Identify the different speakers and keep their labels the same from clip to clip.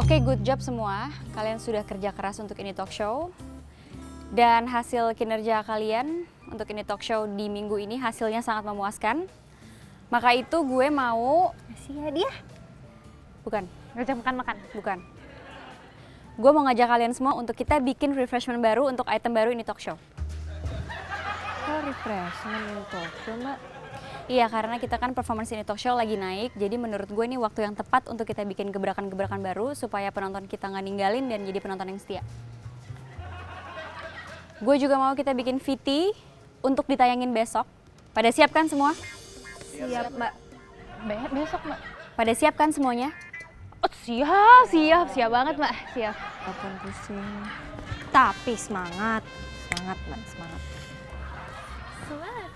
Speaker 1: Oke, good job semua. Kalian sudah kerja keras untuk ini talk show. Dan hasil kinerja kalian untuk ini talk show di minggu ini hasilnya sangat memuaskan. Maka itu gue mau...
Speaker 2: Kasih ya dia.
Speaker 1: Bukan.
Speaker 2: Ngajak makan-makan.
Speaker 1: Bukan. Gue mau ngajak kalian semua untuk kita bikin refreshment baru untuk item baru ini talk show.
Speaker 2: Oh, refreshment ini talk show, Mbak.
Speaker 1: Iya, karena kita kan performance ini talk show lagi naik, jadi menurut gue ini waktu yang tepat untuk kita bikin gebrakan-gebrakan baru supaya penonton kita nggak ninggalin dan jadi penonton yang setia. Gue juga mau kita bikin VT untuk ditayangin besok. Pada siap kan semua?
Speaker 2: Siap, Mbak. Besok, Mbak.
Speaker 1: Pada siap kan semuanya?
Speaker 2: Oh, siap banget, Mbak. Siap.
Speaker 3: Walaupun pusing, tapi semangat, Mbak, semangat.
Speaker 2: Semangat.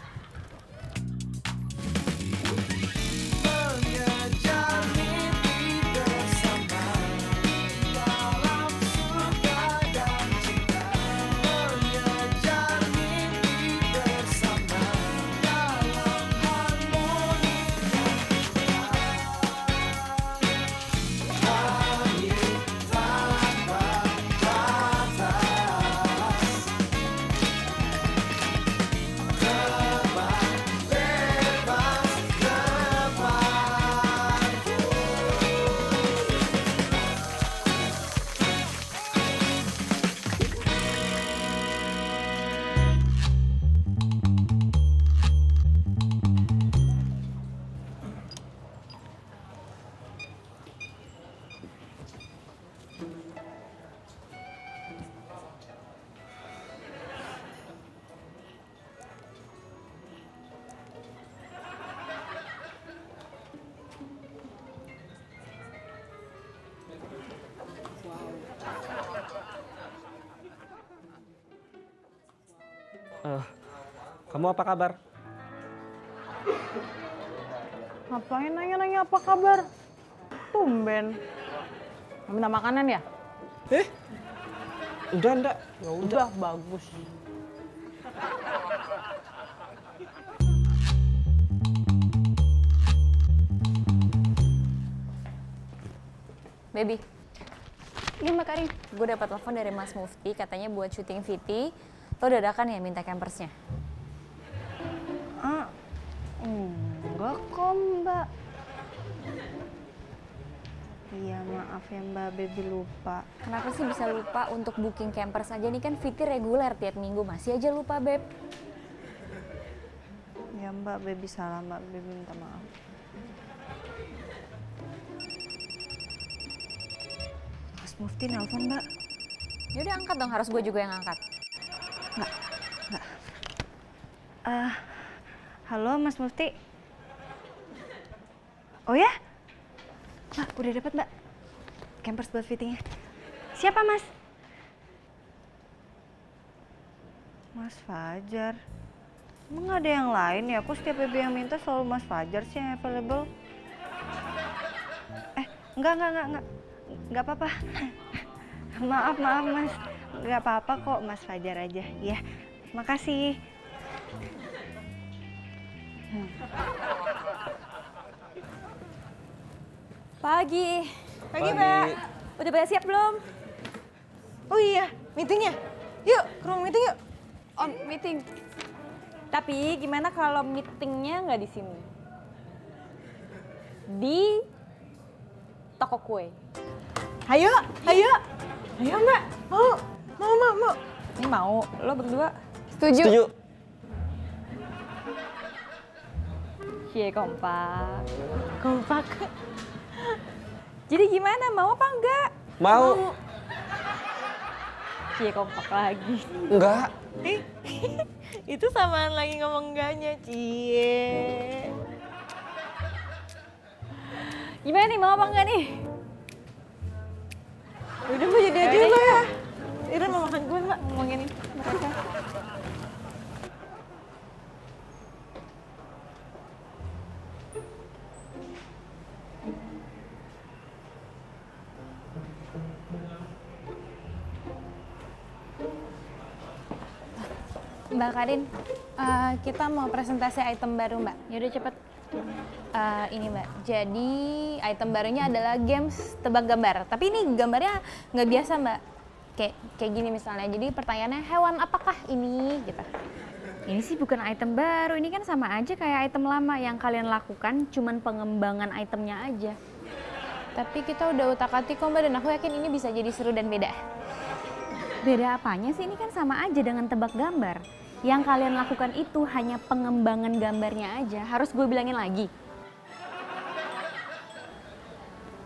Speaker 4: Kamu apa kabar?
Speaker 2: Ngapain nanya-nanya apa kabar? Tumben. Minta makanan ya?
Speaker 4: Enggak.
Speaker 2: Ya udah, bagus.
Speaker 1: Baby. Ini Mbak Karin, gue dapat telepon dari Mas Mufti, katanya buat syuting VT. Lo dadakan ya minta campersnya?
Speaker 3: Enggak kok, Mbak. Iya, maaf ya Mbak, Baby lupa.
Speaker 1: Kenapa sih bisa lupa untuk booking campers aja? Ini kan VT reguler tiap minggu, masih aja lupa, Beb.
Speaker 3: Ya Mbak, Baby salah Mbak, Baby minta maaf. Mas Mufti nelpon Mbak.
Speaker 1: Yaudah angkat dong, harus gue juga yang angkat.
Speaker 3: Enggak. Halo Mas Mufti. Oh ya? Mbak, udah dapat Mbak. Campers buat fittingnya. Siapa Mas? Mas Fajar. Emang ada yang lain ya? Aku setiap baby yang minta selalu Mas Fajar sih yang available. Enggak. Enggak apa-apa. Maaf Mas. Enggak apa-apa kok, Mas Fajar aja. Ya, makasih.
Speaker 1: Pagi, Mbak. Udah pada siap belum?
Speaker 5: Oh iya, meetingnya. Yuk, ke ruang meeting yuk.
Speaker 1: On meeting. Tapi gimana kalau meetingnya nggak di sini? Di toko kue.
Speaker 5: Ayo. Ayo Mbak, mau.
Speaker 1: Ini mau, lo berdua
Speaker 4: Setuju.
Speaker 1: cie kompak.
Speaker 5: Kompak.
Speaker 1: Jadi gimana, mau apa enggak?
Speaker 4: Mau.
Speaker 1: Cie kompak lagi.
Speaker 4: Enggak.
Speaker 5: Itu samaan lagi ngomong enggaknya, Cie.
Speaker 1: Gimana nih, mau apa enggak nih?
Speaker 5: Udah mau jadi aja Mbak ya. Ira mau makan gue Mbak, ngomongin ini.
Speaker 2: Mbak Karin, kita mau presentasi item baru, Mbak.
Speaker 1: Yaudah cepet. Ini Mbak, jadi item barunya adalah games tebak gambar. Tapi ini gambarnya nggak biasa Mbak. Kayak gini misalnya, jadi pertanyaannya hewan apakah ini gitu. Ini sih bukan item baru, ini kan sama aja kayak item lama yang kalian lakukan, cuman pengembangan itemnya aja. Tapi kita udah utak-atik kok Mbak, dan aku yakin ini bisa jadi seru dan beda. Beda apanya sih? Ini kan sama aja dengan tebak gambar. Yang kalian lakukan itu hanya pengembangan gambarnya aja. Harus gue bilangin lagi?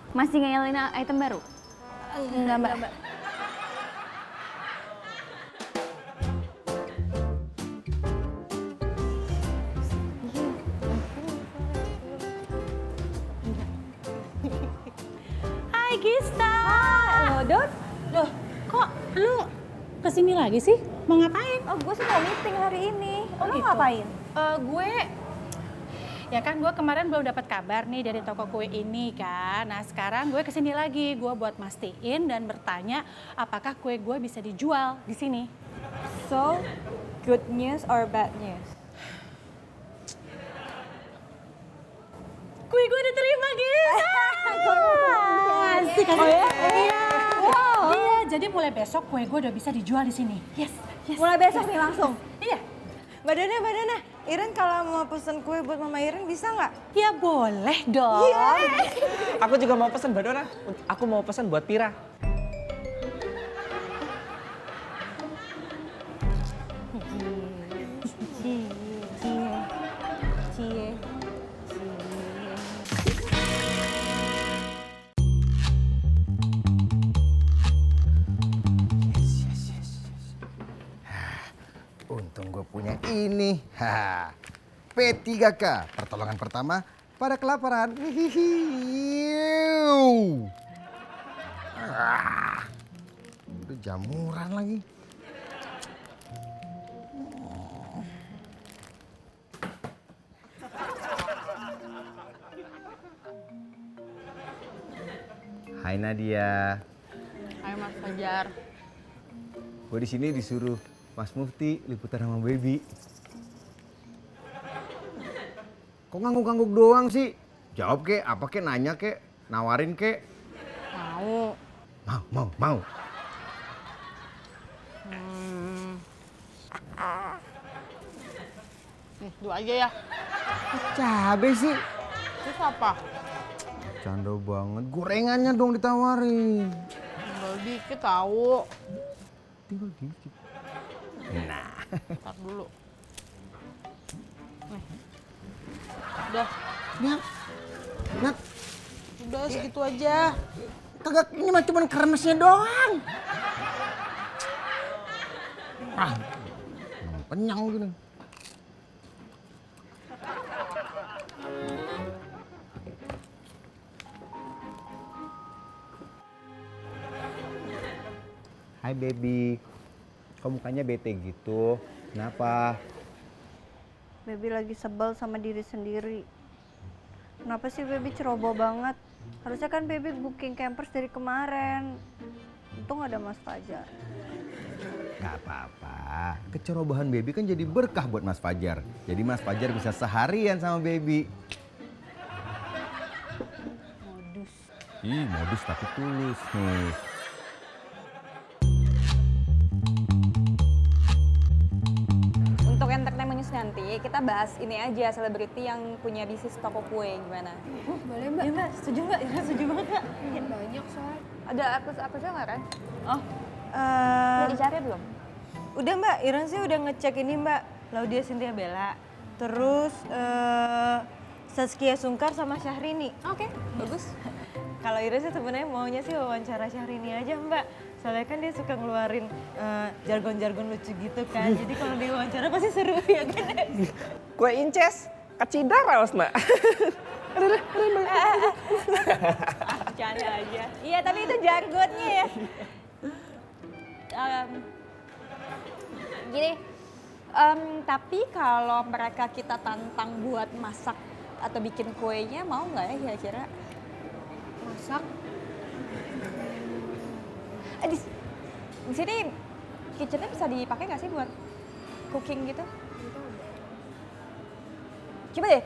Speaker 1: Masih ngeyelin item baru? Enggak Mbak.
Speaker 2: Hai Gista. Halo Dot. Loh, kok lu kesini lagi sih? Mau ngapain?
Speaker 3: Oh, gue sih mau meeting hari ini.
Speaker 2: Oh,
Speaker 3: Lo
Speaker 2: gitu.
Speaker 3: ngapain?
Speaker 2: Ya kan gue kemarin belum dapat kabar nih dari toko kue ini kan. Nah sekarang gue kesini lagi, gue buat mastiin dan bertanya apakah kue gue bisa dijual di sini.
Speaker 3: So, good news or bad news?
Speaker 2: Kue gue diterima guys. Asik kan?
Speaker 3: Oh ya?
Speaker 2: Iya. Iya, jadi mulai besok kue gue udah bisa dijual di sini. Yes.
Speaker 3: Mulai besok nih langsung?
Speaker 2: Iya.
Speaker 5: Mbak Dana, Iren kalau mau pesen kue buat Mama Iren bisa nggak?
Speaker 2: Ya boleh dong.
Speaker 4: Aku juga mau pesen, Mbak Dona. Aku mau pesen buat Pira.
Speaker 3: Cie.
Speaker 6: Untung gue punya ini. P3K, pertolongan pertama pada kelaparan. Udah jamuran lagi. Hai Nadia.
Speaker 1: Hai Mas Fajar.
Speaker 6: Gue di sini disuruh Mas Mufti liputan sama Baby. Kok ngangguk-ngangguk doang sih? Jawab kek, apa kek, nanya kek, nawarin kek.
Speaker 1: Mau.
Speaker 6: Mau.
Speaker 1: Nih, dua aja ya.
Speaker 6: Cabe sih.
Speaker 1: Terus apa?
Speaker 6: Canda banget. Gorengannya dong ditawarin.
Speaker 1: Tinggal dikit tahu.
Speaker 6: Tinggal dikit. Nah.
Speaker 1: Ntar dulu. Nih. Udah.
Speaker 6: Nat,
Speaker 2: Udah segitu aja.
Speaker 6: kagak, ini mah cuman kremesnya doang. Kenyang gini. Hai baby, kok mukanya bete gitu? Kenapa?
Speaker 3: Baby lagi sebel sama diri sendiri. Kenapa sih Baby ceroboh banget? Harusnya kan Baby booking campers dari kemarin. Untung ada Mas Fajar.
Speaker 6: Gak apa-apa, kecerobohan baby kan jadi berkah buat Mas Fajar. Jadi Mas Fajar bisa seharian sama baby. Modus. Ih, modus tapi tulus nih.
Speaker 1: Untuk entertainment news nanti, kita bahas ini aja, selebriti yang punya bisnis toko kue gimana?
Speaker 5: Boleh Mbak. Iya Mbak, setuju Mbak. Iren setuju banget Mbak.
Speaker 2: Banyak soal.
Speaker 1: Ada artis-artisnya nggak kan? Oh,
Speaker 5: Eh,
Speaker 1: udah dicari belum?
Speaker 5: Udah Mbak, Iren sih udah ngecek ini Mbak. Laudia Cynthia Bella. Terus Saskia Sungkar sama Syahrini.
Speaker 1: Oke, bagus.
Speaker 5: Kalau Iren sih sebenarnya maunya sih wawancara Syahrini aja Mbak. Soalnya kan dia suka ngeluarin jargon-jargon lucu gitu kan. Jadi kalau dia wawancara pasti seru ya kan.
Speaker 4: Kue inces, kecidar raos, Mbak.
Speaker 1: Bercanda aja. Iya, tapi itu jargonnya ya. Gini, tapi kalau mereka kita tantang buat masak atau bikin kuenya, mau nggak ya kira-kira?
Speaker 2: Masak?
Speaker 1: Di sini kitchennya bisa dipakai nggak sih buat cooking gitu? Coba deh,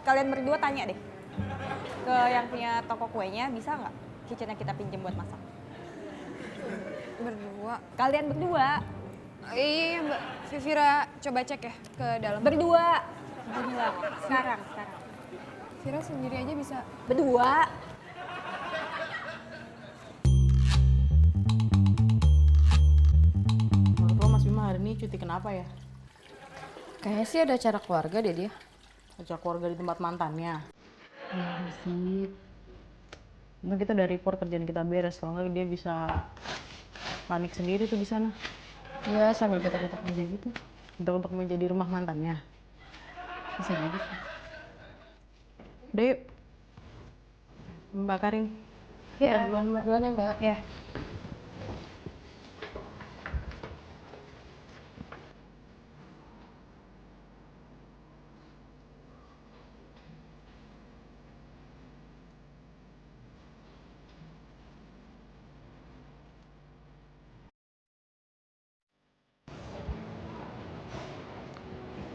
Speaker 1: kalian berdua tanya deh ke yang punya toko kuenya, bisa nggak kitchen yang kita pinjam buat masak?
Speaker 7: Berdua.
Speaker 1: Kalian berdua.
Speaker 7: Iya Mbak, Vira coba cek ya ke dalam.
Speaker 1: Berdua. Berdua. Sekarang.
Speaker 7: Vira sendiri aja bisa.
Speaker 1: Berdua.
Speaker 8: Menurut lo Mas Bima hari ini cuti kenapa ya?
Speaker 7: Kayaknya sih ada acara keluarga deh dia.
Speaker 8: Acara keluarga di tempat mantannya. Iya sih. Mungkin kita udah report kerjaan kita beres, kalau nggak dia bisa panik sendiri tuh di sana.
Speaker 7: Iya, sambil betak-betak aja gitu.
Speaker 8: Untuk menjadi rumah mantannya.
Speaker 7: Bisa jadi sih.
Speaker 8: Udah yuk. Mbak Karin.
Speaker 7: Iya, duluan ya Mbak. Ya.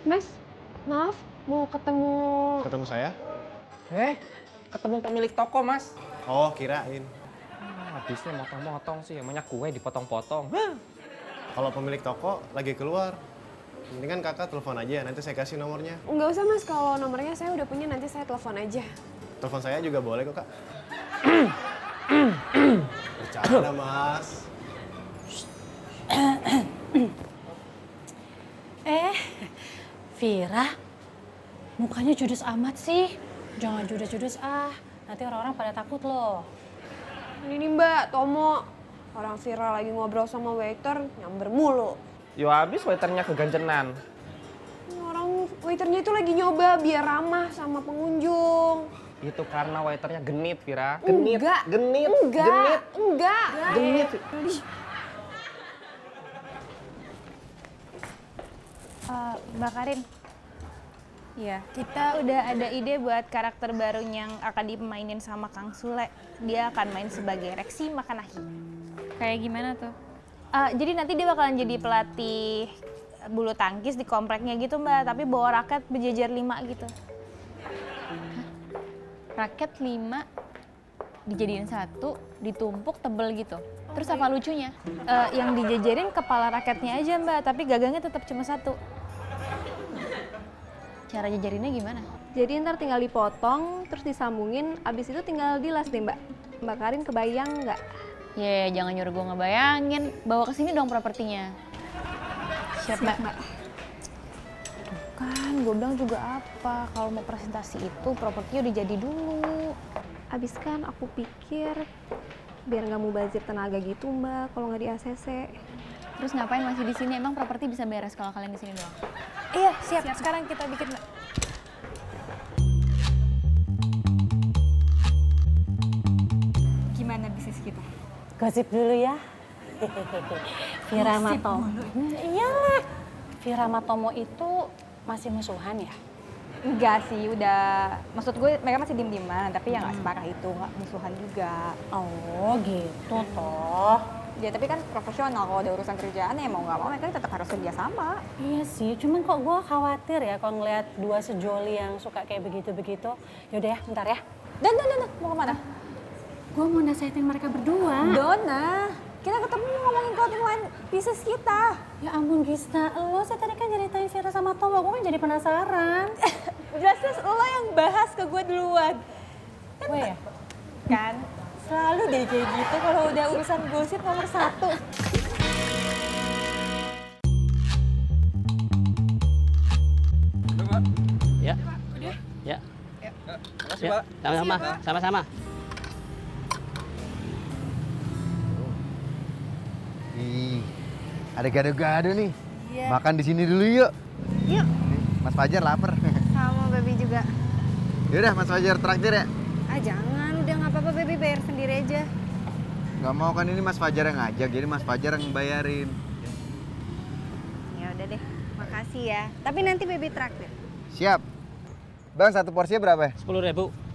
Speaker 7: Mas, maaf, mau ketemu.
Speaker 9: Ketemu saya?
Speaker 4: Ketemu pemilik toko, Mas.
Speaker 9: Oh, kirain.
Speaker 4: Habisnya motong-motong sih, emangnya kue dipotong-potong.
Speaker 9: Kalau pemilik toko lagi keluar, mendingan kakak telepon aja, nanti saya kasih nomornya.
Speaker 7: Nggak usah Mas, kalau nomornya saya udah punya, nanti saya telepon aja.
Speaker 9: Telepon saya juga boleh kok, Kak. Bercanda, Mas.
Speaker 2: Vira, mukanya judes amat sih. Jangan judes-judes nanti orang-orang pada takut loh.
Speaker 7: Ini nih Mbak, Tomo. Orang Vira lagi ngobrol sama waiter, nyamber mulu.
Speaker 4: Yo habis waiternya kegancenan.
Speaker 7: Orang waiternya itu lagi nyoba biar ramah sama pengunjung.
Speaker 4: Itu karena waiternya genit, Vira. Genit,
Speaker 7: Enggak.
Speaker 4: genit,
Speaker 7: Enggak.
Speaker 4: genit.
Speaker 7: Enggak.
Speaker 4: Genit.
Speaker 1: Mbak Karin. Iya, kita udah ada ide buat karakter baru yang akan dimainin sama Kang Sule. Dia akan main sebagai Reksi Makanahi. Kayak gimana tuh? Jadi nanti dia bakalan jadi pelatih bulu tangkis di kompleknya gitu Mbak, tapi bawa raket berjejer 5 gitu. Raket 5 dijadiin satu, ditumpuk tebel gitu. Terus apa lucunya? Yang dijejerin kepala raketnya aja Mbak, tapi gagangnya tetap cuma satu. Cara jejarinnya gimana?
Speaker 3: Jadi ntar tinggal dipotong, terus disambungin, abis itu tinggal dilas deh Mbak. Mbak Karin kebayang nggak?
Speaker 1: Jangan nyuruh gue ngebayangin. Bawa ke sini dong propertinya. Siap, Mbak. Tuh kan, gue bilang juga apa. Kalau mau presentasi itu, propertinya udah jadi dulu.
Speaker 3: Abis kan aku pikir biar nggak mubazir tenaga gitu Mbak, kalau nggak di ACC.
Speaker 1: Terus ngapain masih di sini? Emang properti bisa beres kalau kalian di sini doang? Iya, siap. Sekarang kita bikin, Mbak. Gimana bisnis kita?
Speaker 2: Gosip dulu ya. Vira Matomo. Iyalah. Vira Matomo itu masih musuhan ya?
Speaker 1: Enggak sih, udah. Maksud gue mereka masih diem-dieman, tapi ya nggak separah itu, nggak musuhan juga.
Speaker 2: Oh gitu toh.
Speaker 1: Ya tapi kan profesional, kalau ada urusan kerjaan ya mau nggak mau mereka tetap harus kerja sama.
Speaker 2: Iya sih, cuman kok gue khawatir ya kalau ngeliat dua sejoli yang suka kayak begitu-begitu. Yaudah ya, bentar ya.
Speaker 1: Dan, mau kemana?
Speaker 2: Gue mau nasihatin mereka berdua.
Speaker 1: Dona, kita ketemu ngomongin clothing line bisnis kita.
Speaker 2: Ya ampun Gista, lo sih tadi kan ceritain Vira sama Tomo, gue kan jadi penasaran.
Speaker 1: Jelas lo yang bahas ke gue duluan.
Speaker 2: Gue ya?
Speaker 1: Kan, selalu deh kayak gitu kalau udah urusan gosip nomor 1.
Speaker 10: Ya. Ya.
Speaker 4: Makasih,
Speaker 10: Ya.
Speaker 4: Pak.
Speaker 10: Sama-sama. Sama-sama.
Speaker 6: Ih, ada gado-gado nih. Makan di sini dulu yuk.
Speaker 3: Yuk.
Speaker 6: Nih, Mas Fajar lapar.
Speaker 3: Sama Baby juga.
Speaker 6: Yaudah Mas Fajar traktir ya.
Speaker 3: Jangan, udah nggak apa-apa Baby, bayar sendiri aja.
Speaker 6: Gak mau kan ini Mas Fajar yang ngajak, jadi Mas Fajar yang bayarin.
Speaker 3: Ya udah deh, makasih ya. Tapi nanti Baby traktir.
Speaker 6: Siap. Bang, satu porsinya berapa ya?
Speaker 10: 10.000.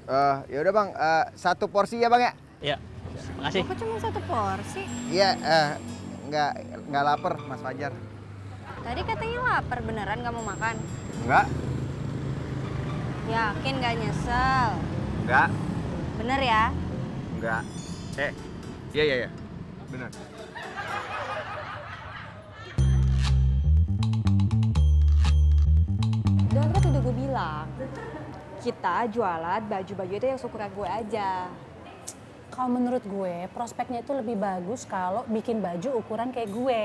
Speaker 6: Ya udah bang, satu porsi ya bang ya?
Speaker 10: Ya. Makasih.
Speaker 3: Kok cuma satu porsi?
Speaker 6: Iya, nggak lapar Mas Fajar.
Speaker 3: Tadi katanya lapar, beneran nggak mau makan?
Speaker 6: Nggak,
Speaker 3: Yakin nggak nyesel?
Speaker 6: nggak,
Speaker 3: Bener ya?
Speaker 6: nggak. Iya, benar.
Speaker 1: Dan kan udah gue bilang, kita jualan baju-baju itu yang seukuran gue aja.
Speaker 2: Kalau menurut gue, prospeknya itu lebih bagus kalau bikin baju ukuran kayak gue.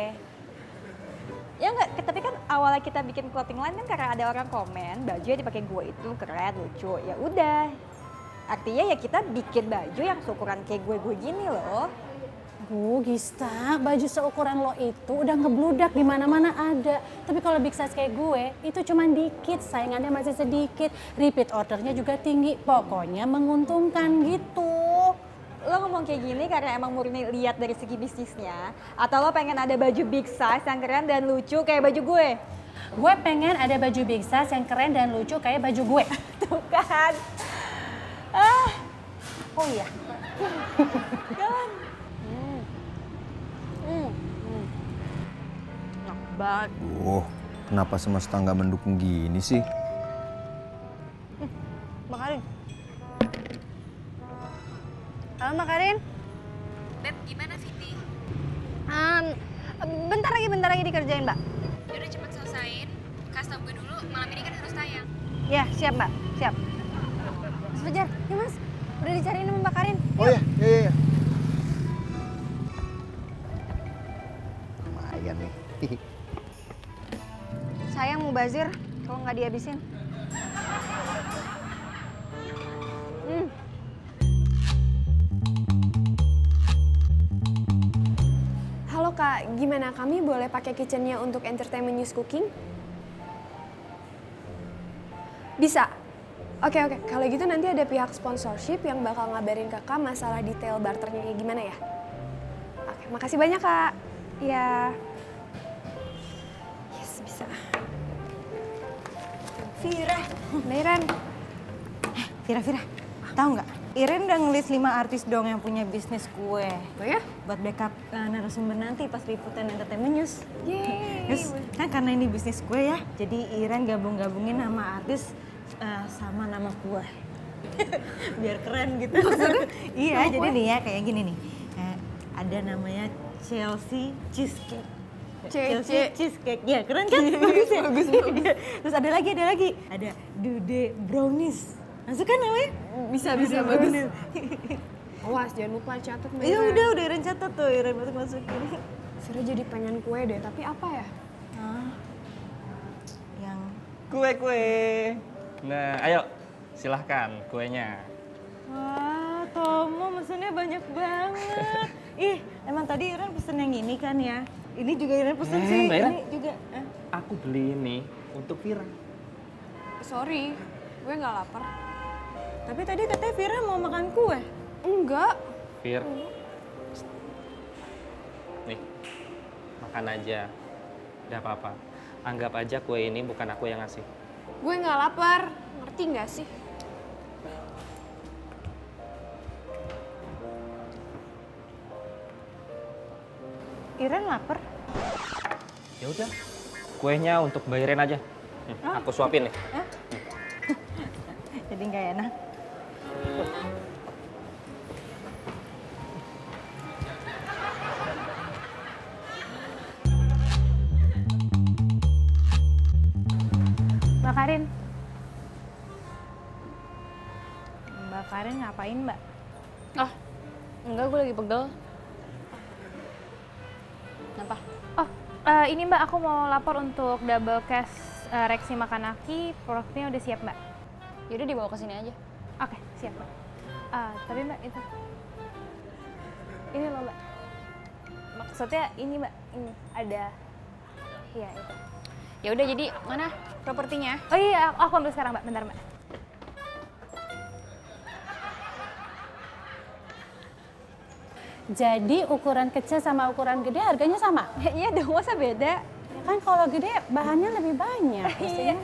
Speaker 1: Ya enggak, tapi kan awalnya kita bikin clothing line kan karena ada orang komen baju yang dipakai gue itu keren, lucu. Ya udah. Artinya ya kita bikin baju yang seukuran kayak gue gini loh.
Speaker 2: Gista, baju seukuran lo itu udah ngebludak di mana-mana ada. Tapi kalau big size kayak gue, itu cuma dikit, saingannya masih sedikit. Repeat ordernya juga tinggi, pokoknya menguntungkan gitu.
Speaker 1: Lo ngomong kayak gini karena emang murni lihat dari segi bisnisnya, atau lo pengen ada baju big size yang keren dan lucu kayak baju gue?
Speaker 2: Gue pengen ada baju big size yang keren dan lucu kayak baju gue.
Speaker 1: Tuh kan.
Speaker 2: Oh iya.
Speaker 1: Enak banget.
Speaker 6: Kenapa semesta nggak mendukung gini sih?
Speaker 3: Makarin. Halo Makarin.
Speaker 1: Beb, gimana Viti?
Speaker 3: Bentar lagi dikerjain Mbak.
Speaker 1: Yaudah cepet selesain, kasih tau gue dulu, malam ini kan harus tayang.
Speaker 3: Ya siap Mbak, siap. Mas Fajar, ya Mas. Udah dicariin sama Mbak Karin.
Speaker 6: Oh iya. Lumayan nih.
Speaker 3: Sayang Mubazir kalau nggak dihabisin.
Speaker 7: Halo Kak, gimana kami boleh pakai kitchennya untuk entertainment news cooking? Bisa? Oke, kalau gitu nanti ada pihak sponsorship yang bakal ngabarin Kakak masalah detail barternya kayak gimana ya? Oke, makasih banyak Kak. Iya. Yes, bisa.
Speaker 5: Vira,
Speaker 7: Iren.
Speaker 5: Vira, tahu nggak? Iren udah ngelis 5 artis dong yang punya bisnis kue.
Speaker 7: Oh ya?
Speaker 5: Buat backup narasumber nanti pas liputan entertainment news.
Speaker 7: Yeay.
Speaker 5: Terus kan karena ini bisnis kue ya, jadi Iren gabung-gabungin nama artis sama nama kue. Biar keren gitu. Iya, jadi nih ya kayak gini nih. Ada namanya Chelsea Cheesecake. Chelsea Cheesecake, ya keren kan? Bagus ya? Bagus. Terus ada lagi. Ada Dude Brownies. Masuk kan namanya?
Speaker 7: Bisa, bagus. Awas, jangan lupa catat Mbak
Speaker 5: Iya
Speaker 7: Iren.
Speaker 5: udah Iren catat tuh, Iren masukin.
Speaker 7: Vira jadi pengen kue deh, tapi apa ya?
Speaker 5: Yang
Speaker 4: Kue. Nah, ayo silahkan kuenya.
Speaker 5: wah, Tomo mesennya banyak banget. Ih, emang tadi Iren pesen yang ini kan ya? Ini juga Iren pesen sih.
Speaker 4: Mbak Iren.
Speaker 5: Ini juga.
Speaker 4: Aku beli ini untuk Vira.
Speaker 7: Sorry, gue nggak lapar.
Speaker 5: Tapi tadi katanya Vira mau makan kue.
Speaker 7: Enggak.
Speaker 10: Fir. Nih, makan aja. Gak apa-apa. Anggap aja kue ini bukan aku yang ngasih.
Speaker 7: Gue nggak lapar, ngerti nggak sih?
Speaker 5: Iren lapar.
Speaker 10: Ya udah, kuenya untuk bayarin aja. Aku suapin nih.
Speaker 5: Jadi nggak enak.
Speaker 2: Mbak Karin. Mbak Karin ngapain Mbak?
Speaker 1: Oh, enggak, gue lagi pegel. Kenapa?
Speaker 11: Oh, ini Mbak, aku mau lapor untuk double cash Reksi Makanaki. Produknya udah siap Mbak.
Speaker 1: Yaudah dibawa ke sini aja.
Speaker 11: Oke, siap Mbak. Tapi Mbak itu, ini loh Mbak. Maksudnya ini Mbak, ini ada, iya itu.
Speaker 1: Ya udah, jadi mana propertinya?
Speaker 11: Oh iya, aku ambil sekarang Mbak, bentar Mbak.
Speaker 2: Jadi ukuran kecil sama ukuran gede harganya sama?
Speaker 1: Iya dong, masa beda?
Speaker 2: Ya kan kalau gede bahannya lebih banyak.
Speaker 1: Iya,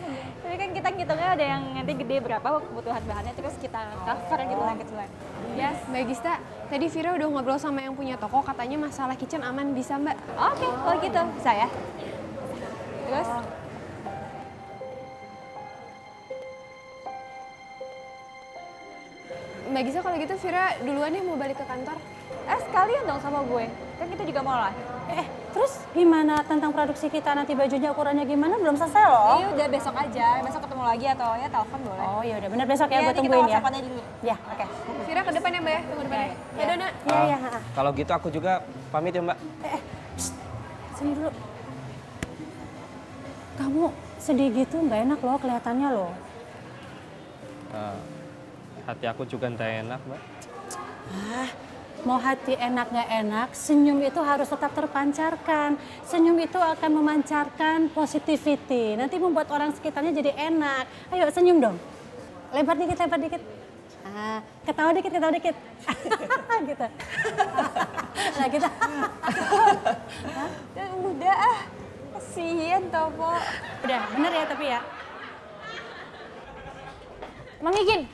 Speaker 1: tapi kan
Speaker 11: kita ngitungnya ada yang nanti gede berapa kebutuhan bahannya, terus kita cover gitu yang kecilnya.
Speaker 7: Yes, Mbak Gista, tadi Vira udah ngobrol sama yang punya toko, katanya masalah kitchen aman, bisa Mbak.
Speaker 11: Oke, kalau gitu bisa ya. Terus
Speaker 7: Mbak Gista kalau gitu Vira duluan ya mau balik ke kantor.
Speaker 11: sekalian dong sama gue, kan kita juga mau lah.
Speaker 2: Terus gimana tentang produksi kita nanti bajunya ukurannya gimana? Belum selesai loh.
Speaker 11: Iya udah besok aja, besok ketemu lagi atau ya telepon boleh.
Speaker 2: Oh ya udah bener besok ya, gue
Speaker 11: nanti kita
Speaker 2: tungguin ya.
Speaker 11: WhatsApp-an aja dulu.
Speaker 2: Ya, oke.
Speaker 7: Vira ke depan ya Mbak ya, tunggu depan ya. Ya Dona.
Speaker 2: Iya, iya.
Speaker 10: Kalau gitu aku juga pamit ya Mbak.
Speaker 2: Sini dulu. Kamu sedih gitu nggak enak loh kelihatannya loh.
Speaker 10: Hati aku juga nggak enak Mbak.
Speaker 2: Mau hati enak nggak enak, senyum itu harus tetap terpancarkan. Senyum itu akan memancarkan positivity. Nanti membuat orang sekitarnya jadi enak. Ayo senyum dong. Lebar dikit, lebar dikit. Ketawa dikit, ketawa dikit. Gitu. Nah gitu.
Speaker 11: Udah kasihan Tomo.
Speaker 2: Udah, bener ya tapi ya.
Speaker 1: Mang Ikin,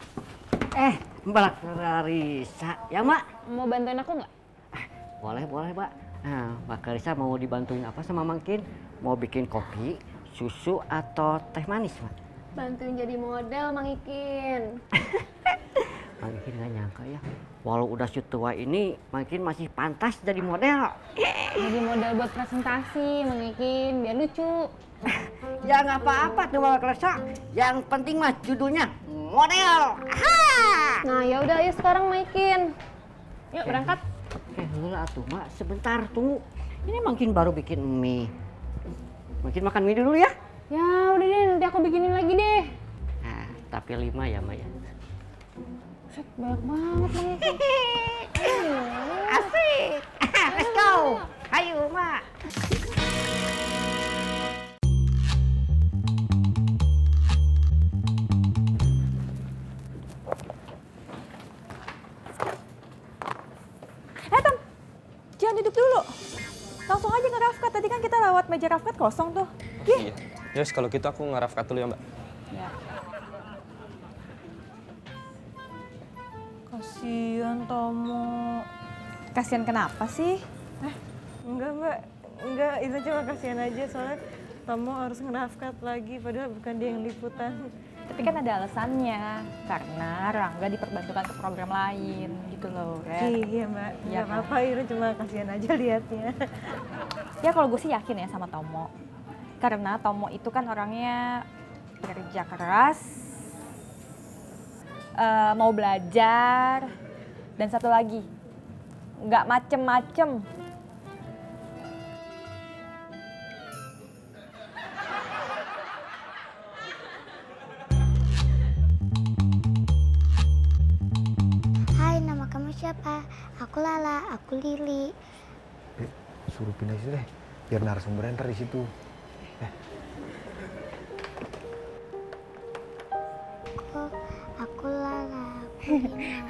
Speaker 12: Mbak Clarissa, ya Mbak?
Speaker 1: mau bantuin aku nggak?
Speaker 12: Boleh, Mbak. Nah, Mbak Clarissa mau dibantuin apa sama Mangkin? Mau bikin kopi, susu, atau teh manis, Mbak?
Speaker 7: Bantuin jadi model Mang Ikin.
Speaker 12: Mangkin nggak nyangka ya, walau udah tua ini, Mangkin masih pantas jadi model.
Speaker 1: Jadi model buat presentasi, Mang Ikin, biar lucu.
Speaker 12: Ya nggak apa-apa tuh Mbak Clarissa, yang penting mah judulnya model.
Speaker 1: Nah ya udah ayo sekarang Mang Ikin. Yuk berangkat.
Speaker 12: Heula atuh Mbak, sebentar tunggu. Ini Mangkin baru bikin mie. Mangkin makan mie dulu ya.
Speaker 1: Ya udah deh, nanti aku bikinin lagi deh.
Speaker 12: Nah, tapi 5 ya Mbak ya.
Speaker 1: Set, banyak banget Mang Ikin.
Speaker 12: Asik. Let's go. Ayo Mbak.
Speaker 11: Tam, jangan duduk dulu. Langsung aja nge-rafkat, tadi kan kita lewat meja rafkat kosong tuh.
Speaker 10: Iya. Yos kalau gitu aku nge-rafkat dulu ya Mbak.
Speaker 3: Kasihan Tomo.
Speaker 11: Kasihan kenapa sih?
Speaker 3: Enggak Mbak, enggak itu cuma kasihan aja soalnya Tomo harus ngerafkat lagi padahal bukan dia yang liputan.
Speaker 11: Tapi kan ada alasannya, karena Rangga diperbantukan ke program lain gitu loh, Ren.
Speaker 3: Iya Mbak,
Speaker 11: Iya
Speaker 3: nggak
Speaker 11: kan?
Speaker 3: apa-apa Ira cuma kasihan aja liatnya.
Speaker 11: Ya kalau gue sih yakin ya sama Tomo. Karena Tomo itu kan orangnya kerja keras, mau belajar, dan satu lagi, nggak macem-macem.
Speaker 13: Hai, nama kamu siapa? Aku Lala, aku Lili.
Speaker 9: Suruh pindah situ deh, biar narasumbernya ntar di situ.
Speaker 13: Aku Lala.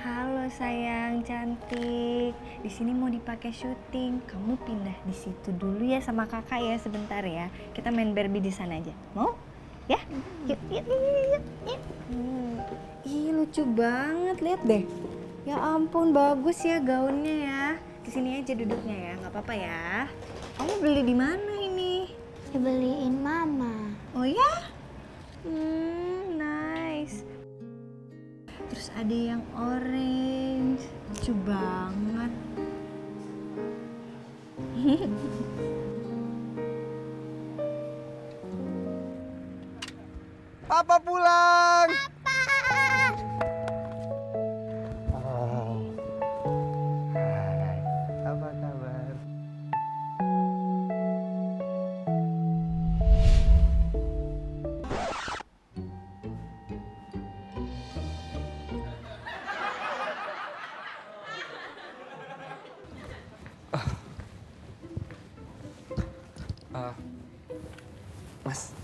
Speaker 3: Halo sayang, cantik. Di sini mau dipakai syuting. Kamu pindah di situ dulu ya sama kakak ya sebentar ya. Kita main Barbie di sana aja. Mau? Ya? Yuk, yuk, yuk, yuk, yuk. Ih, lucu banget. Lihat deh. Ya ampun, bagus ya gaunnya ya. Di sini aja duduknya ya, nggak apa-apa ya. Kamu beli di mana ini?
Speaker 13: Dibeliin mama.
Speaker 3: Oh ya? Nice. Terus ada yang orange, lucu banget.
Speaker 6: Papa pulang. Hai, apa kabar?
Speaker 10: Mas,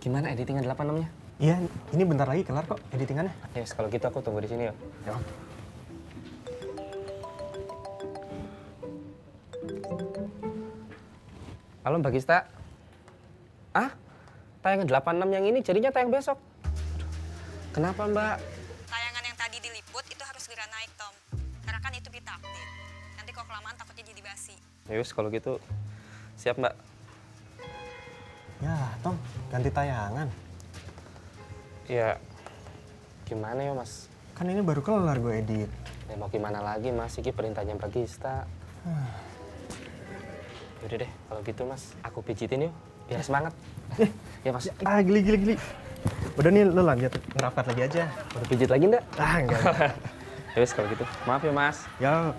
Speaker 10: gimana editingan 86-nya?
Speaker 9: Iya, ini bentar lagi kelar kok editingannya.
Speaker 10: Yes, kalau gitu aku tunggu di sini ya.
Speaker 9: Ya.
Speaker 10: Halo Mbak Gista. Ah, tayangan 86 yang ini jadinya tayang besok. Kenapa Mbak?
Speaker 1: Tayangan yang tadi diliput itu harus segera naik, Tom. Karena kan itu kita update. Nanti kalau kelamaan takutnya jadi basi.
Speaker 10: Yus kalau gitu siap Mbak.
Speaker 9: Ya, Tom, ganti tayangan.
Speaker 10: Ya gimana ya Mas?
Speaker 9: Kan ini baru kelar gue edit.
Speaker 10: Ya mau gimana lagi Mas, ini perintahnya Mbak Gista. Yaudah deh kalau gitu Mas, aku pijitin yuk biar semangat. Ya Mas.
Speaker 9: Geli. Udah nih lo lanjut ngerapat lagi aja.
Speaker 10: Udah pijit lagi enggak?
Speaker 9: Enggak.
Speaker 10: Yus kalau gitu, maaf ya Mas.
Speaker 9: Ya.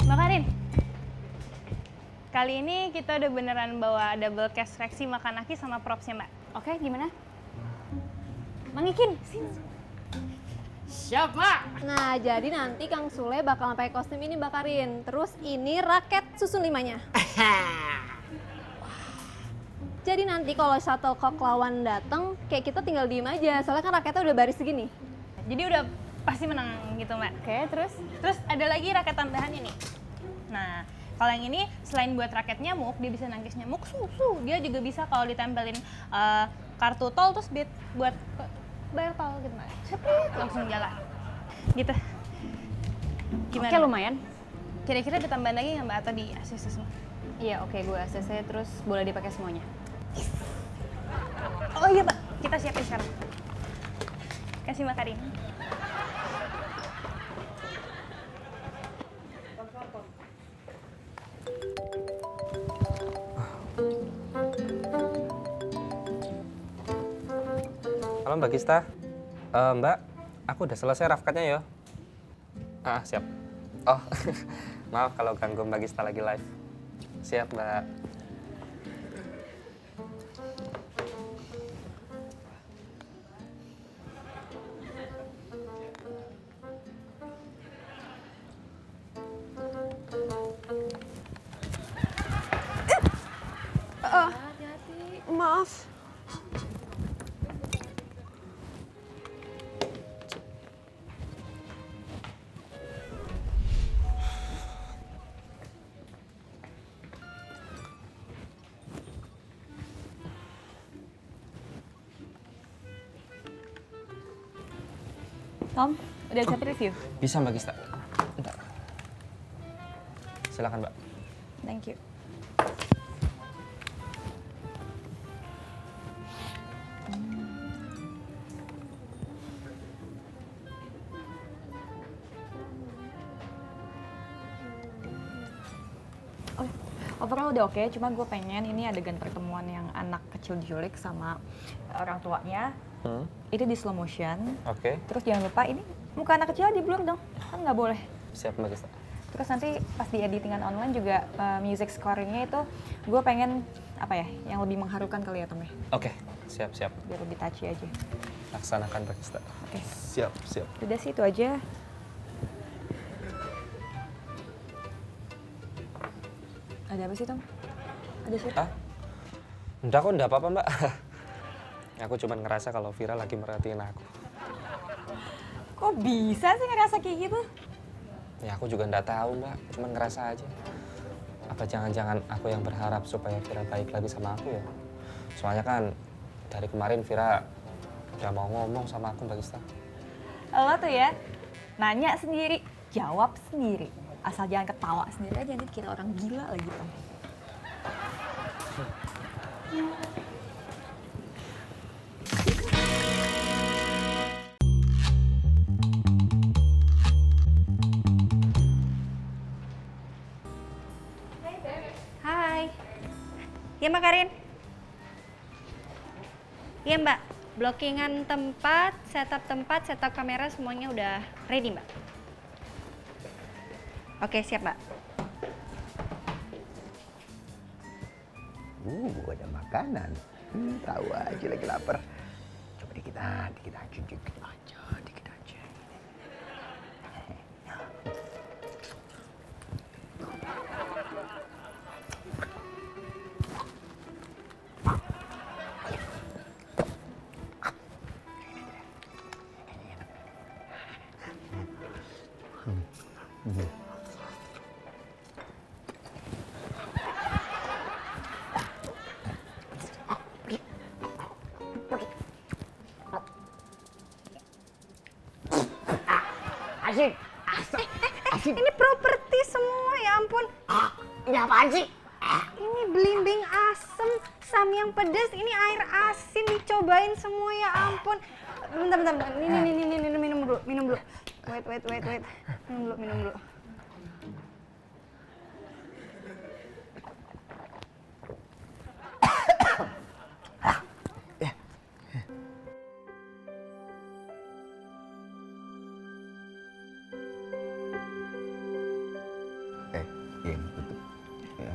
Speaker 11: Mbak Karin, kali ini kita udah beneran bawa double cash reaksi makan aki sama propsnya Mbak.
Speaker 1: Oke, gimana?
Speaker 11: Mang Ikin, sini.
Speaker 14: Siap, Mak. Nah, jadi nanti Kang Sule bakal pakai kostum ini bakarin. Terus ini raket susu 5-nya. Jadi nanti kalau shuttlecock lawan dateng, kayak kita tinggal diem aja. Soalnya kan raketnya udah baris segini.
Speaker 11: Jadi udah pasti menang gitu Mbak.
Speaker 14: Oke, terus?
Speaker 11: Terus ada lagi raket tambahannya nih. Nah, kalau yang ini selain buat raket nyamuk, dia bisa nangkis nyamuk susu. Dia juga bisa kalau ditempelin kartu tol terus buat bayar tol gitu Mbak. Cepet langsung jalan. Gitu. Gimana?
Speaker 1: Oke, lumayan.
Speaker 11: Kira-kira ada tambahan lagi nggak Mbak atau di ACC semua?
Speaker 1: Iya, oke, gue ACC terus boleh dipakai semuanya.
Speaker 11: Oh iya Mbak, kita siapin sekarang. Kasih Mbak Karin.
Speaker 10: Halo Mbak Gista. Mbak, aku udah selesai rafkatnya ya. Siap. Oh, maaf kalau ganggu Mbak Gista lagi live. Siap Mbak.
Speaker 7: Maaf.
Speaker 11: Tom, udah bisa review?
Speaker 10: Bisa Mbak Gista. Bentar. Silakan Mbak.
Speaker 11: Thank you.
Speaker 15: Overall udah oke, cuma gue pengen ini adegan pertemuan yang anak kecil diculik sama orang tuanya. Itu di slow motion.
Speaker 10: Oke.
Speaker 15: Terus jangan lupa ini muka anak kecil di blur dong, kan nggak boleh.
Speaker 10: Siap Mbak Gista.
Speaker 15: Terus nanti pas di editingan online juga music scoringnya itu gue pengen apa ya, yang lebih mengharukan kali ya Tom ya.
Speaker 10: Oke, siap.
Speaker 15: Biar lebih touchy aja.
Speaker 10: Laksanakan Mbak Gista.
Speaker 15: Oke.
Speaker 9: Siap.
Speaker 15: Udah sih itu aja. Ada apa sih Tom? Ada siapa?
Speaker 10: Enggak kok, enggak apa-apa Mbak. Aku cuma ngerasa kalau Vira lagi merhatiin aku.
Speaker 15: Kok bisa sih ngerasa kayak gitu?
Speaker 10: Ya aku juga enggak tahu Mbak, cuma ngerasa aja. Apa jangan-jangan aku yang berharap supaya Vira baik lagi sama aku ya? Soalnya kan dari kemarin Vira udah mau ngomong sama aku Mbak Gista.
Speaker 15: Lo tuh ya, nanya sendiri, jawab sendiri. Asal jangan ketawa sendiri aja, nanti kira orang gila lagi Tom.
Speaker 3: Hai. Iya Mbak Karin? Iya Mbak, blockingan tempat, setup kamera semuanya udah ready Mbak. Oke, siap Mbak.
Speaker 6: Ada makanan. Tahu aja lagi lapar. Coba dikit aja.
Speaker 12: Asik. Asik.
Speaker 3: Ini properti semua, ya ampun.
Speaker 12: Ini apaan sih?
Speaker 3: Ini belimbing asem, samyang pedas, ini air asin, dicobain semua, ya ampun. Bentar. Ini minum dulu. Wait. Minum dulu.
Speaker 6: Iya, tutup. Ya.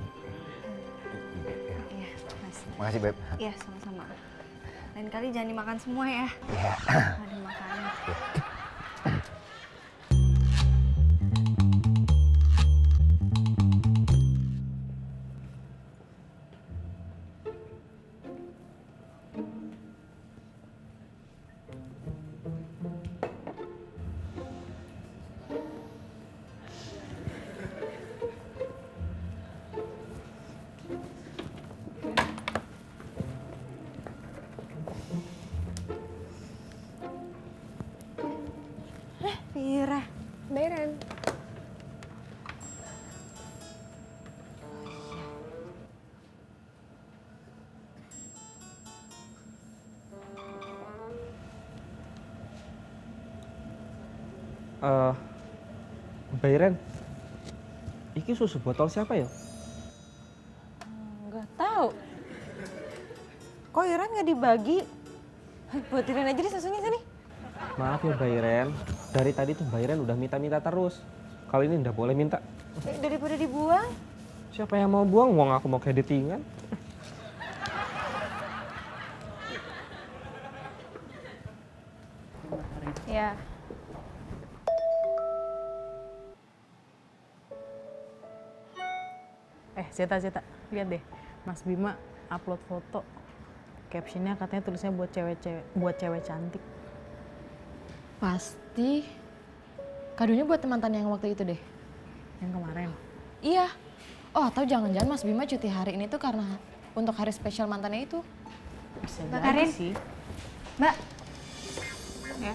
Speaker 3: Iya, Mas.
Speaker 6: Makasih, Beb.
Speaker 3: Iya, sama-sama. Lain kali jangan dimakan semua ya.
Speaker 6: Iya.
Speaker 3: Nggak dimakan. Vira.
Speaker 7: Bayaran.
Speaker 10: Mbak Iren, iki susu botol siapa ya?
Speaker 5: Nggak tahu. Kok Iren nggak dibagi? Buat Iren aja deh susunya sini.
Speaker 10: Maaf ya Mbak Iren, dari tadi tuh Mbak Iren udah minta-minta terus. Kali ini udah boleh minta.
Speaker 5: Daripada dibuang.
Speaker 10: Siapa yang mau buang? Uang aku mau editingan.
Speaker 1: Ya.
Speaker 8: Zeta, lihat deh. Mas Bima upload foto. Captionnya katanya tulisnya buat cewek cantik.
Speaker 15: Pasti kadonya buat mantan yang waktu itu deh.
Speaker 8: Yang kemarin.
Speaker 15: Iya. Oh, atau jangan-jangan Mas Bima cuti hari ini tuh karena untuk hari spesial mantannya itu.
Speaker 8: Bisa
Speaker 3: Mbak
Speaker 8: jadi
Speaker 3: Karin.
Speaker 8: sih.
Speaker 3: Mbak. Ya.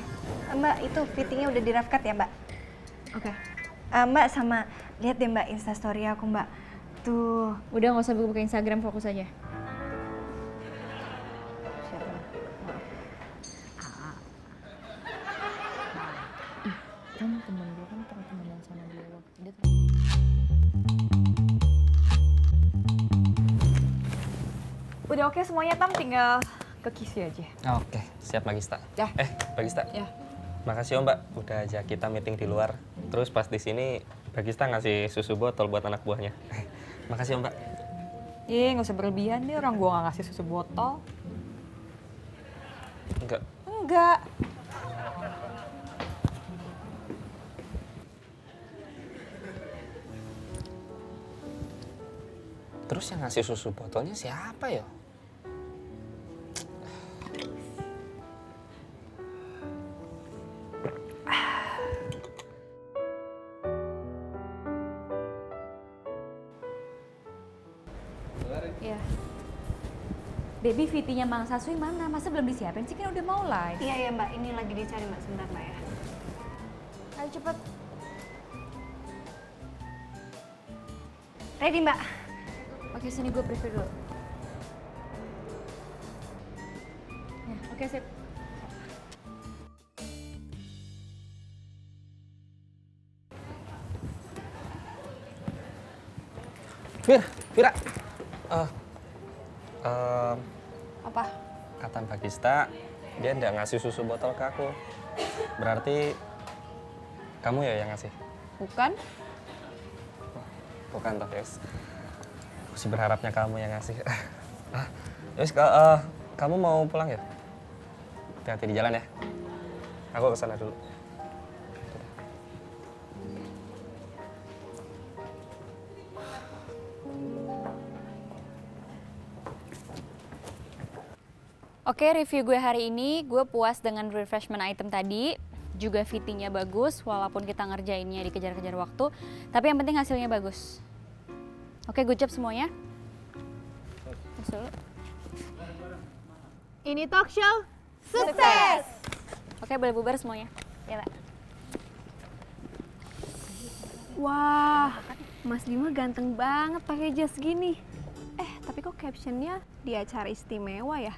Speaker 3: Mbak, itu fittingnya udah di rough cut ya, Mbak? Oke. Mbak, sama lihat deh Mbak Instastory aku, Mbak. Tuh.
Speaker 1: Udah nggak usah buka Instagram, fokus aja.
Speaker 15: Kan temen gue kan temen sama dia waktu dia. Udah oke semuanya, Tam, tinggal ke kisi aja.
Speaker 10: Oke, siap Magista.
Speaker 15: Ya.
Speaker 10: Magista.
Speaker 15: Ya.
Speaker 10: Makasih Mbak, udah ajak kita meeting di luar. Terus pas di sini Magista ngasih susu botol buat anak buahnya. Makasih Mbak.
Speaker 15: Nggak usah berlebihan deh, orang gua nggak ngasih susu botol. Enggak.
Speaker 10: Terus yang ngasih susu botolnya siapa ya?
Speaker 1: Iya. Baby VT-nya Mang Sasui mana? Masa belum disiapin sih? Kan udah mau live.
Speaker 3: Iya, Mbak. Ini lagi dicari, Mbak. Sebentar, Mbak ya.
Speaker 1: Ayo cepet.
Speaker 3: Ready, Mbak?
Speaker 1: Oke, sini gue preview dulu. Ya, oke sip.
Speaker 10: Vira.
Speaker 1: Apa?
Speaker 10: Kata Magista, dia nggak ngasih susu botol ke aku. Berarti kamu ya yang ngasih?
Speaker 15: Bukan?
Speaker 10: Bukan toh, Yus. Aku sih berharapnya kamu yang ngasih. Yus, kamu mau pulang ya? Hati-hati di jalan ya. Aku kesana dulu.
Speaker 1: Oke, review gue hari ini, gue puas dengan refreshment item tadi. Juga fittingnya bagus, walaupun kita ngerjainnya dikejar-kejar waktu. Tapi yang penting hasilnya bagus. Oke, good job semuanya. Terus dulu.
Speaker 14: Ini talk show sukses!
Speaker 1: Oke, boleh bubar semuanya. Ya, Mbak.
Speaker 14: Wah, Mas Bima ganteng banget pakai jas gini. Tapi kok captionnya di acara istimewa ya?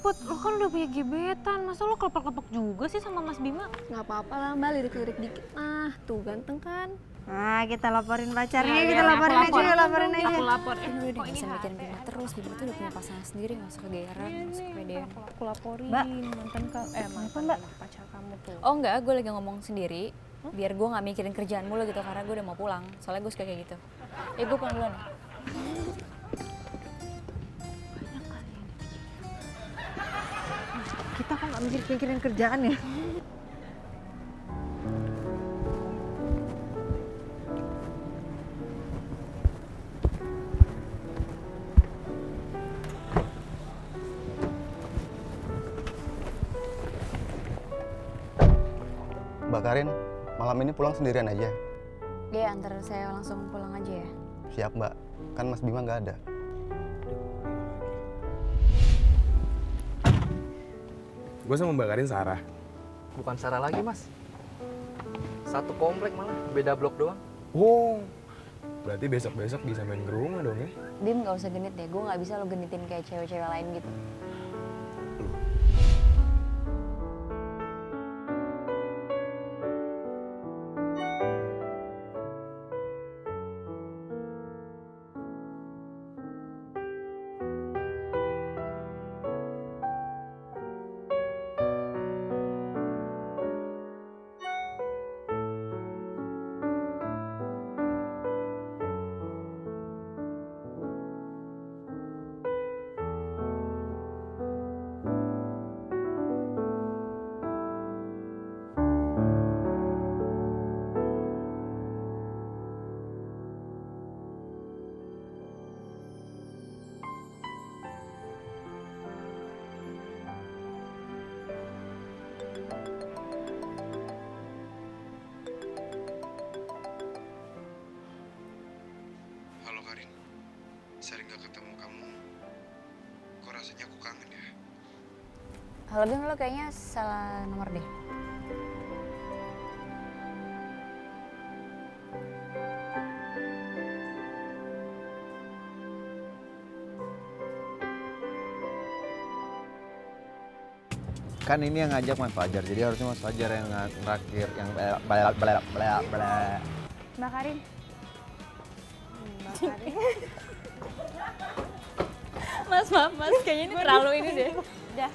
Speaker 11: Put, lo kan udah punya gebetan, masa lo kelepek-kelepek juga sih sama Mas Bima?
Speaker 14: Nggak apa-apa lah Mbak, lirik-lirik dikit. Nah, tuh ganteng kan?
Speaker 3: Nah, kita laporin pacarnya,
Speaker 11: Ya,
Speaker 3: kita
Speaker 11: ya,
Speaker 3: laporin
Speaker 11: aku
Speaker 3: aja,
Speaker 11: lapor.
Speaker 3: laporin aja.
Speaker 11: Aku lapor.
Speaker 1: Kan udah gak bisa mikirin Bima terus, Bima tuh udah punya pasangan sendiri, gak usah kegeeran, gak usah kepedean.
Speaker 11: Aku laporin
Speaker 3: Mbak.
Speaker 11: mantan pacar kamu tuh.
Speaker 1: Oh enggak, gue lagi ngomong sendiri, biar gue gak mikirin kerjaan mulu gitu, karena gue udah mau pulang. Soalnya gue suka kayak gitu. Gue pulang duluan.
Speaker 3: Kita kok nggak mikirin kerjaan ya?
Speaker 16: Mbak Karin, malam ini pulang sendirian aja?
Speaker 1: Iya, antar saya langsung pulang aja ya.
Speaker 16: Siap Mbak, kan Mas Bima nggak ada.
Speaker 17: Gue sama Mbak Karin Sarah.
Speaker 18: Bukan Sarah lagi, Mas. Satu komplek malah, beda blok doang.
Speaker 17: Oh, berarti besok-besok bisa main ke rumah dong ya?
Speaker 1: Bim gak usah genit deh, gue gak bisa lo genitin kayak cewek-cewek lain gitu.
Speaker 16: Halo Karin, sering gak ketemu kamu. Kok rasanya aku kangen ya?
Speaker 1: Halo Bim, lo kayaknya salah nomor deh.
Speaker 6: Kan ini yang ngajak Mas Fajar, jadi harusnya Mas Fajar yang ngeraktir, yang bla.
Speaker 11: Mbak Karin.
Speaker 1: Mas, maaf Mas, kayaknya ini terlalu ini deh.
Speaker 11: Udah.